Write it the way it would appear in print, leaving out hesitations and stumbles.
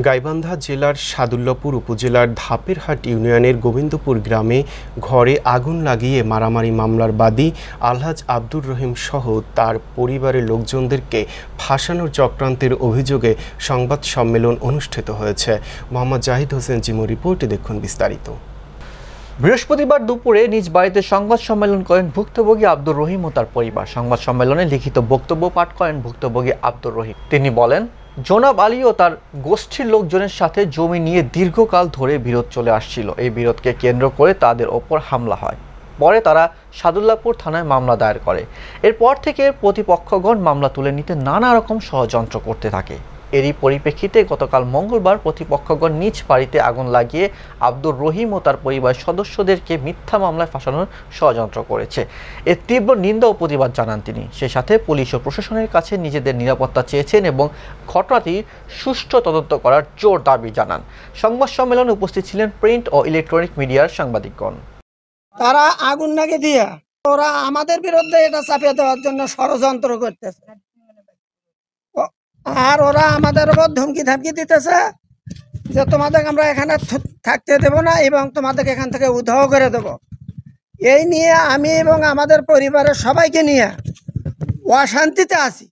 গাইবান্ধা জেলার সাদুল্লাপুর উপজেলার ধাপেরহাট ইউনিয়নের গোবিন্দপুর গ্রামে ঘরে আগুন লাগিয়ে মারামারি মামলার বাদী আলহাজ আব্দুর রহিম সহ তার পরিবারের লোকজনদেরকে ফাঁসানোর চক্রান্তের অভিযোগে সংবাদ সম্মেলন অনুষ্ঠিত হয়েছে। মোহাম্মদ জাহিদ হোসেন জিমু রিপোর্টে দেখুন বিস্তারিত। বৃহস্পতিবার দুপুরে নিজ বাড়িতে সংবাদ সম্মেলন করেন ভুক্তভোগী আব্দুর রহিম ও তার পরিবার। সংবাদ সম্মেলনে লিখিত বক্তব্য পাঠ করেন ভুক্তভোগী আব্দুর রহিম। তিনি বলেন, জনাব আলী ও তার গোষ্ঠীর লোকজনের সাথে জমি নিয়ে দীর্ঘকাল ধরে বিরোধ চলে আসছিল। এই বিরোধকে কেন্দ্র করে তাদের ওপর হামলা হয়। পরে তারা সাদুল্লাপুর থানায় মামলা দায়ের করে। এরপর থেকে প্রতিপক্ষগণ মামলা তুলে নিতে নানা রকম ষড়যন্ত্র করতে থাকে। এরই পরিপ্রেক্ষিতে গতকাল মঙ্গলবার প্রতিপক্ষগণ নিজ বাড়িতে আগুন লাগিয়ে আব্দুর রহিম ও তার পরিবার সদস্যদেরকে মিথ্যা মামলায় ফাঁসানোর ষড়যন্ত্র করেছে। এর তীব্র নিন্দা ও প্রতিবাদ জানান তিনি। সে সাথে পুলিশ ও প্রশাসনের কাছে নিজেদের নিরাপত্তা চেয়েছেন এবং ঘটনাটি সুষ্ঠু তদন্ত করার জোর দাবি জানান। সংবাদ সম্মেলনে উপস্থিত ছিলেন প্রিন্ট ও ইলেকট্রনিক মিডিয়ার সাংবাদিকগণ। তারা আগুন নাকি দিয়া ওরা আমাদের বিরুদ্ধে এটা চাপিয়ে দেওয়ার জন্য ষড়যন্ত্র করতেছে, আর ওরা আমাদের উপর ধমকি ধামকি দিতেছে যে তোমাদের আমরা এখানে থাকতে দেব না এবং তোমাদেরকে এখান থেকে উধাও করে দেব। এই নিয়ে আমি এবং আমাদের পরিবারের সবাইকে নিয়ে অশান্তিতে আছি।